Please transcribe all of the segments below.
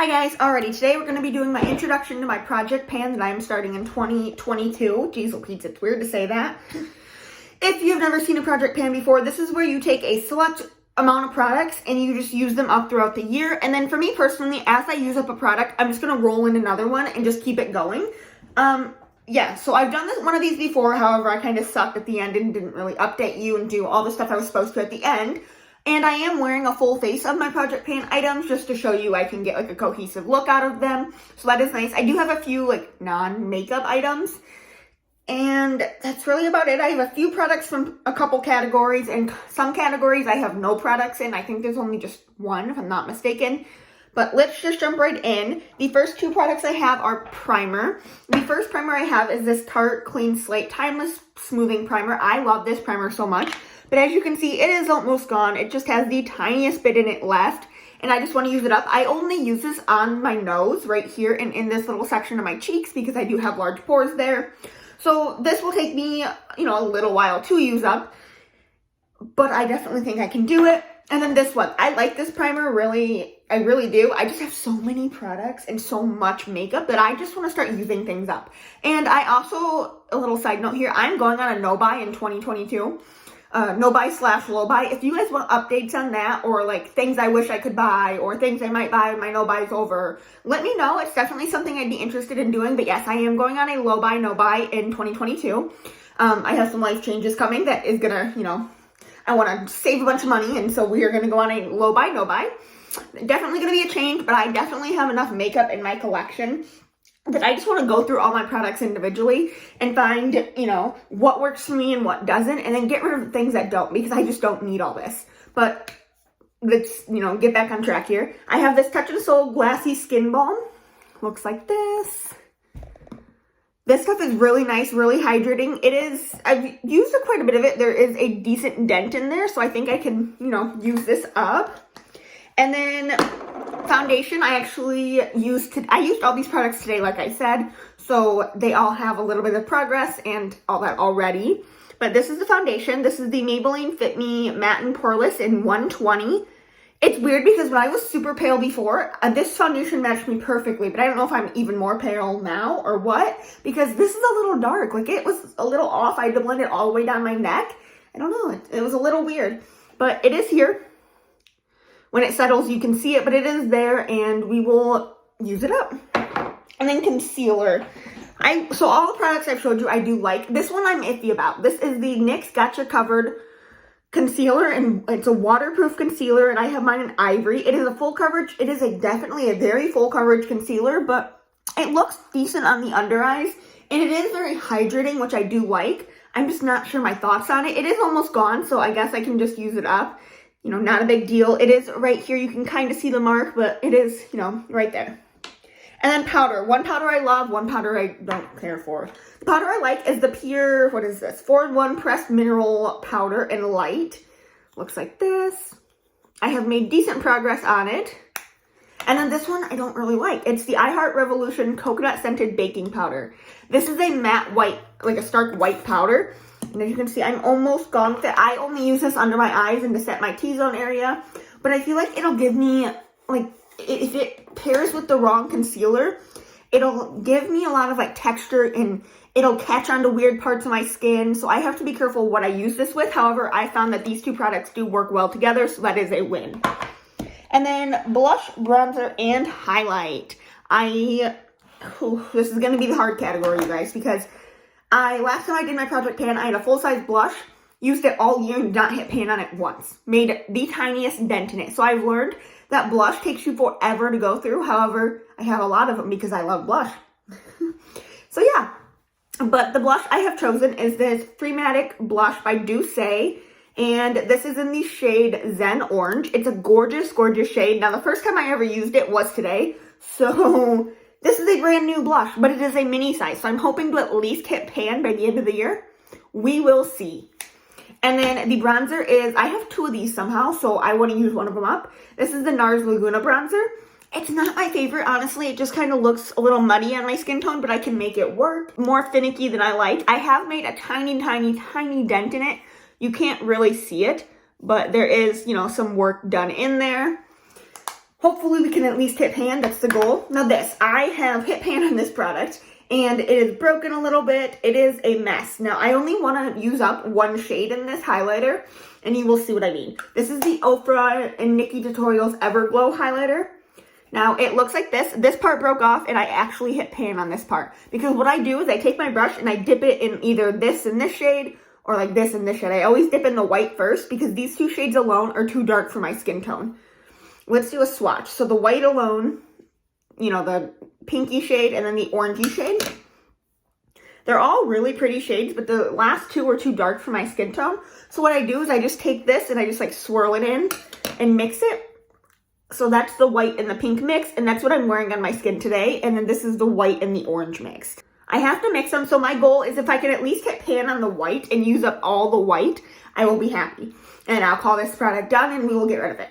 Hi guys, alrighty, today we're going to be doing my introduction to my project pan that I am starting in 2022. Jazzm-OPPZJXEB, it's weird to say that. If you've never seen a project pan before, this is where you take a select amount of products and you just use them up throughout the year. And then for me personally, as I use up a product, I'm just going to roll in another one and just keep it going. Yeah, so I've done one of these before, however, I kind of sucked at the end and didn't really update you and do all the stuff I was supposed to at the end. And I am wearing a full face of my project pan items just to show you I can get like a cohesive look out of them. So that is nice. I do have a few like non-makeup items. And that's really about it. I have a few products from a couple categories, and some categories I have no products in. I think there's only just one, if I'm not mistaken. But let's just jump right in. The first two products I have are primer. The first primer I have is this Tarte Clean Slate Timeless Smoothing Primer. I love this primer so much. But as you can see, it is almost gone. It just has the tiniest bit in it left. And I just want to use it up. I only use this on my nose right here and in this little section of my cheeks because I do have large pores there. So this will take me, a little while to use up. But I definitely think I can do it. And then this one. I like this primer, really. I really do. I just have so many products and so much makeup that I just want to start using things up. And I also, a little side note here, I'm going on a no-buy in 2022. No-buy/low buy. If you guys want updates on that, or like things I wish I could buy, or things I might buy when my no-buy is over, let me know. It's definitely something I'd be interested in doing. But yes, I am going on a low buy, no-buy in 2022. I have some life changes coming that is gonna, I want to save a bunch of money, and so we are going to go on a low buy, no buy. Definitely going to be a change, but I definitely have enough makeup in my collection that I just want to go through all my products individually and find, what works for me and what doesn't, and then get rid of the things that don't, because I just don't need all this. But let's, get back on track here. I have this Touch of Soul Glassy Skin Balm. Looks like this. This stuff is really nice, really hydrating. I've used quite a bit of it. There is a decent dent in there, so I think I can, use this up. And then foundation, I used all these products today, like I said, so they all have a little bit of progress and all that already. But this is the foundation. This is the Maybelline Fit Me Matte and Poreless in 120. It's weird because when I was super pale before, this foundation matched me perfectly, but I don't know if I'm even more pale now or what, because this is a little dark. Like, it was a little off. I had to blend it all the way down my neck. I don't know. It was a little weird, but it is here. When it settles, you can see it, but it is there, and we will use it up. And then concealer. So all the products I've showed you, I do like. This one I'm iffy about. This is the NYX Gotcha Covered Concealer, and it's a waterproof concealer, and I have mine in ivory. It is a full coverage. It is definitely a very full coverage concealer, but it looks decent on the under eyes, and it is very hydrating, which I do like. I'm just not sure my thoughts on it. It is almost gone, so I guess I can just use it up. Not a big deal. It is right here. You can kind of see the mark, but it is, right there. And then powder. One powder I love, one powder I don't care for. The powder I like is the Pure, 4-in-1 Pressed Mineral Powder in Light. Looks like this. I have made decent progress on it. And then this one I don't really like. It's the I Heart Revolution Coconut Scented Baking Powder. This is a matte white, like a stark white powder. And as you can see, I'm almost gone with it. I only use this under my eyes and to set my T-zone area. But I feel like it'll give me, if it pairs with the wrong concealer, it'll give me a lot of, texture, and it'll catch onto weird parts of my skin. So I have to be careful what I use this with. However, I found that these two products do work well together, so that is a win. And then blush, bronzer, and highlight. This is going to be the hard category, you guys, because last time I did my project pan, I had a full-size blush, used it all year, and did not hit pan on it once. Made the tiniest dent in it. So I've learned that blush takes you forever to go through. However, I have a lot of them because I love blush. So yeah. But the blush I have chosen is this Freematic blush by Douce. And this is in the shade Zen Orange. It's a gorgeous, gorgeous shade. Now, the first time I ever used it was today. So this is a brand new blush, but it is a mini size. So I'm hoping to at least hit pan by the end of the year. We will see. And then the bronzer is, I have two of these somehow, so I want to use one of them up. This is the Nars Laguna bronzer. It's not my favorite, honestly. It just kind of looks a little muddy on my skin tone, but I can make it work. More finicky than I like. I have made a tiny, tiny, tiny dent in it. You can't really see it, but there is, some work done in there. Hopefully we can at least hit pan. That's the goal. Now this, I have hit pan on this product and it is broken a little bit. It is a mess. Now I only want to use up one shade in this highlighter and you will see what I mean. This is the Oprah and Nikkietutorials Everglow highlighter. Now it looks like this. This part broke off and I actually hit pan on this part. Because what I do is I take my brush and I dip it in either this and this shade or like this and this shade. I always dip in the white first because these two shades alone are too dark for my skin tone. Let's do a swatch. So the white alone, you know, the pinky shade and then the orangey shade. They're all really pretty shades, but the last two are too dark for my skin tone. So what I do is I just take this and I just like swirl it in and mix it. So that's the white and the pink mix, and that's what I'm wearing on my skin today. And then this is the white and the orange mixed. I have to mix them, so my goal is if I can at least hit pan on the white and use up all the white, I will be happy. And I'll call this product done and we will get rid of it.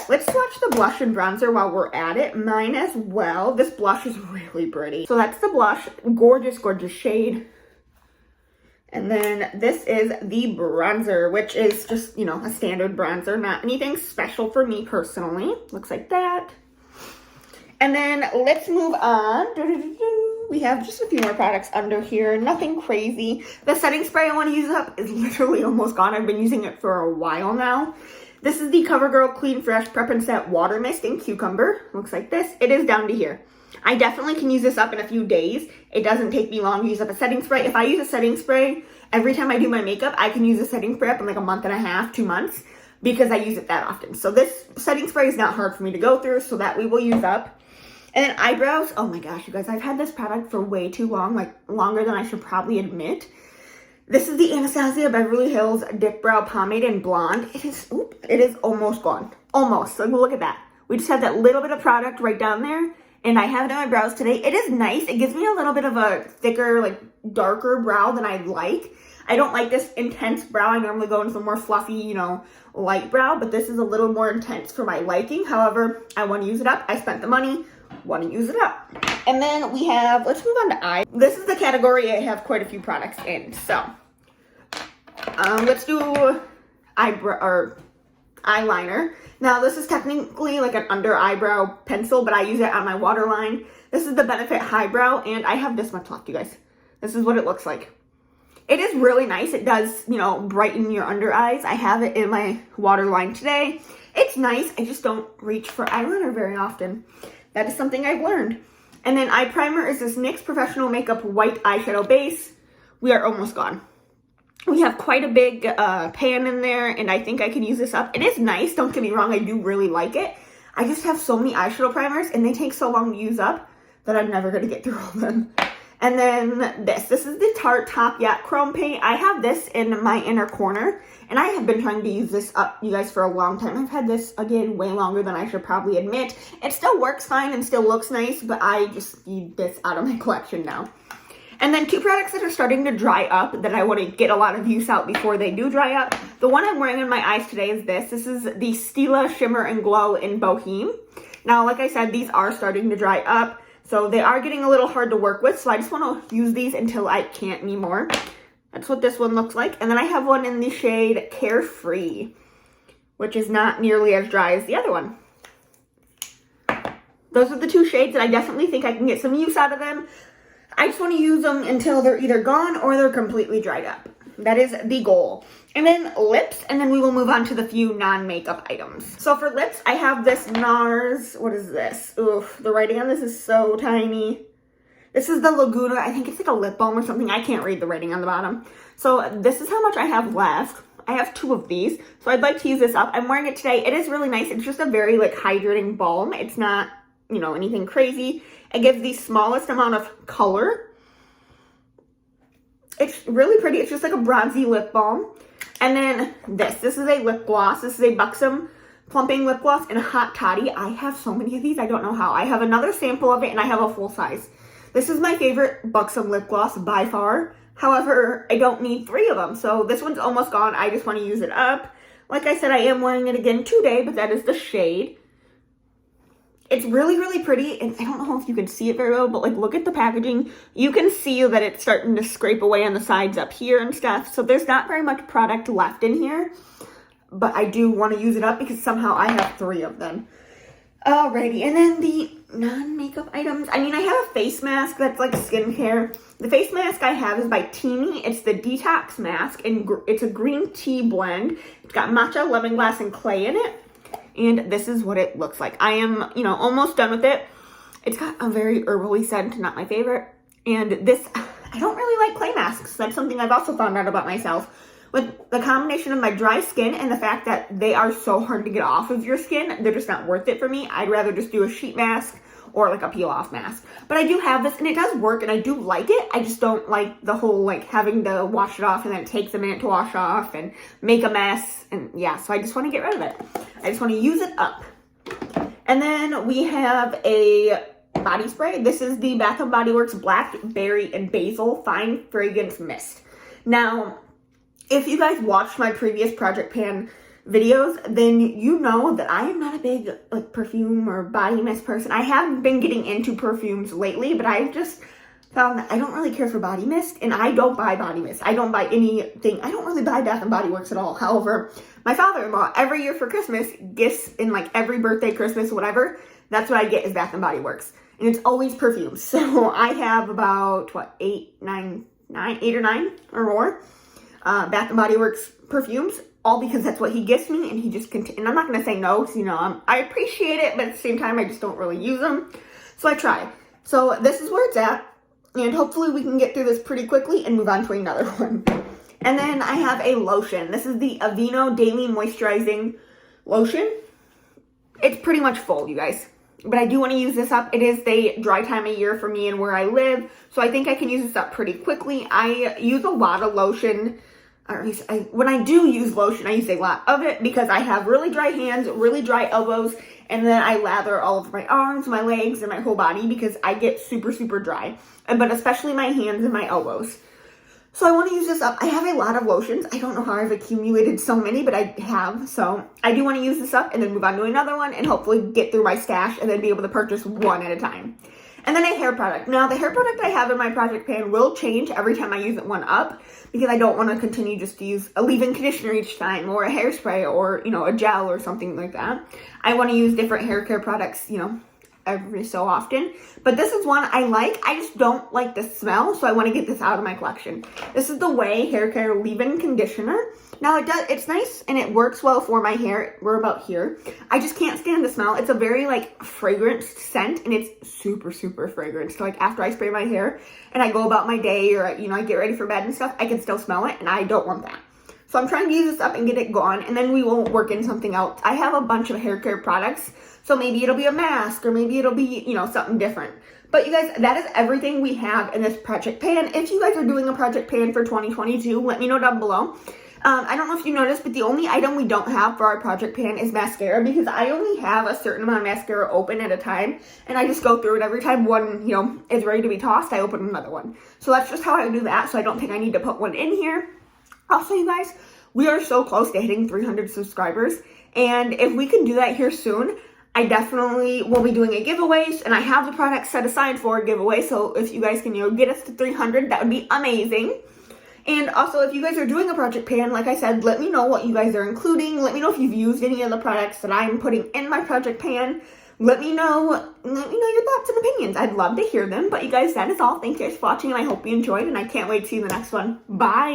Let's swatch the blush and bronzer while we're at it. Mine as well. This blush is really pretty. So that's the blush. Gorgeous, gorgeous shade. And then this is the bronzer, which is just, you know, a standard bronzer. Not anything special for me personally. Looks like that. And then let's move on. We have just a few more products under here. Nothing crazy. The setting spray I want to use up is literally almost gone. I've been using it for a while now. This is the Covergirl Clean Fresh Prep and Set Water Mist in Cucumber. Looks like this. It is down to here. I definitely can use this up in a few days. It doesn't take me long to use up a setting spray. If I use a setting spray every time I do my makeup, I can use a setting spray up in like a month and a half, 2 months, because I use it that often. So this setting spray is not hard for me to go through, so that we will use up. And then eyebrows. Oh my gosh, you guys, I've had this product for way too long, like longer than I should probably admit. This is the Anastasia Beverly Hills Dip Brow Pomade in Blonde. It is almost gone. Almost. Like, look at that. We just have that little bit of product right down there. And I have it on my brows today. It is nice. It gives me a little bit of a thicker, like, darker brow than I like. I don't like this intense brow. I normally go into the more fluffy, you know, light brow. But this is a little more intense for my liking. However, I want to use it up. I spent the money. Want to use it up. And then we have, let's move on to eye. This is the category I have quite a few products in. So, let's do eyebrow or eyeliner. Now, this is technically like an under eyebrow pencil, but I use it on my waterline. This is the Benefit Highbrow, and I have this much left, you guys. This is what it looks like. It is really nice. It does, you know, brighten your under eyes. I have it in my waterline today. It's nice. I just don't reach for eyeliner very often. That is something I've learned. And then eye primer is this NYX Professional Makeup White Eyeshadow Base. We are almost gone. We have quite a big pan in there, and I think I can use this up. It is nice. Don't get me wrong. I do really like it. I just have so many eyeshadow primers, and they take so long to use up that I'm never going to get through all of them. And then this is the Tarte Top Yacht Chrome Paint. I have this in my inner corner, and I have been trying to use this up, you guys, for a long time. I've had this, again, way longer than I should probably admit. It still works fine and still looks nice, but I just need this out of my collection now. And then two products that are starting to dry up that I want to get a lot of use out before they do dry up. The one I'm wearing in my eyes today is this. This is the Stila Shimmer and Glow in Boheme. Now, like I said, these are starting to dry up. So they are getting a little hard to work with. So I just want to use these until I can't anymore. That's what this one looks like. And then I have one in the shade Carefree, which is not nearly as dry as the other one. Those are the two shades that I definitely think I can get some use out of them. I just want to use them until they're either gone or they're completely dried up. That is the goal. And then lips, and then we will move on to the few non-makeup items. So for lips, I have this Nars. What is this? Oof, the writing on this is so tiny. This is the Laguna. I think it's like a lip balm or something. I can't read the writing on the bottom. So this is how much I have left. I have 2 of these, so I'd like to use this up. I'm wearing it today. It is really nice. It's just a very like hydrating balm. It's not, you know, anything crazy. It gives the smallest amount of color. It's really pretty. It's just like a bronzy lip balm. And then this is a lip gloss. This is a Buxom Plumping Lip Gloss in a Hot Toddy. I have so many of these. I don't know how. I have another sample of it, and I have a full size. This is my favorite Buxom lip gloss by far. However, I don't need 3 of them. So this one's almost gone. I just want to use it up. Like I said, I am wearing it again today, but that is the shade. It's really, really pretty, and I don't know if you can see it very well, but like look at the packaging. You can see that it's starting to scrape away on the sides up here and stuff. So there's not very much product left in here, but I do want to use it up because somehow I have 3 of them. Alrighty, and then the non-makeup items. I mean, I have a face mask that's like skincare. The face mask I have is by Teeny. It's the Detox Mask, and it's a green tea blend. It's got matcha, lemongrass, and clay in it. And this is what it looks like. I am, almost done with it. It's got a very herbally scent, not my favorite. And this, I don't really like clay masks. That's something I've also found out about myself. With the combination of my dry skin and the fact that they are so hard to get off of your skin, they're just not worth it for me. I'd rather just do a sheet mask or like a peel off mask. But I do have this and it does work and I do like it. I just don't like the whole like having to wash it off and then it takes a minute to wash off and make a mess. And yeah, so I just want to get rid of it. I just want to use it up. And then we have a body spray. This is the Bath & Body Works Blackberry and Basil Fine Fragrance Mist. Now, if you guys watched my previous Project Pan videos, then you know that I am not a big like perfume or body mist person. I have been getting into perfumes lately, but I've just found that I don't really care for body mist, and I don't buy body mist. I don't buy anything. I don't really buy Bath & Body Works at all. However, my father-in-law, every year for Christmas, gifts in like every birthday, Christmas, whatever, that's what I get is Bath & Body Works. And it's always perfumes. So I have about, eight or nine or more Bath & Body Works perfumes, all because that's what he gifts me, and he just and I'm not going to say no, because, I appreciate it, but at the same time, I just don't really use them. So I try. So this is where it's at, and hopefully we can get through this pretty quickly and move on to another one. And then I have a lotion. This is the Aveeno Daily Moisturizing Lotion. It's pretty much full, you guys. But I do want to use this up. It is the dry time of year for me and where I live, so I think I can use this up pretty quickly. I use a lot of lotion. Or at least when I do use lotion, I use a lot of it because I have really dry hands, really dry elbows, and then I lather all over my arms, my legs, and my whole body because I get super, super dry. But especially my hands and my elbows. So I want to use this up. I have a lot of lotions. I don't know how I've accumulated so many, but I have. So I do want to use this up and then move on to another one and hopefully get through my stash and then be able to purchase one at a time. And then a hair product. Now, the hair product I have in my Project Pan will change every time I use one up because I don't want to continue just to use a leave-in conditioner each time or a hairspray or, a gel or something like that. I want to use different hair care products, every so often. But this is one I like. I just don't like the smell, so I want to get this out of my collection. This is the Way Hair Care Leave-In Conditioner. Now, it's nice and it works well for my hair. We're about here. I just can't stand the smell. It's a very, fragranced scent, and it's super, super fragrant. So, after I spray my hair and I go about my day or, I get ready for bed and stuff, I can still smell it, and I don't want that. So I'm trying to use this up and get it gone, and then we will work in something else. I have a bunch of hair care products, so maybe it'll be a mask, or maybe it'll be, something different. But you guys, that is everything we have in this Project Pan. If you guys are doing a Project Pan for 2022, let me know down below. I don't know if you noticed, but the only item we don't have for our Project Pan is mascara, because I only have a certain amount of mascara open at a time, and I just go through it every time one, is ready to be tossed, I open another one. So that's just how I do that, so I don't think I need to put one in here. Also, you guys, we are so close to hitting 300 subscribers, and if we can do that here soon, I definitely will be doing a giveaway, and I have the products set aside for a giveaway, so if you guys can, get us to 300, that would be amazing. And also, if you guys are doing a Project Pan, like I said, let me know what you guys are including. Let me know if you've used any of the products that I'm putting in my Project Pan. Let me know your thoughts and opinions. I'd love to hear them. But you guys, that is all. Thank you guys for watching, and I hope you enjoyed, and I can't wait to see you in the next one. Bye!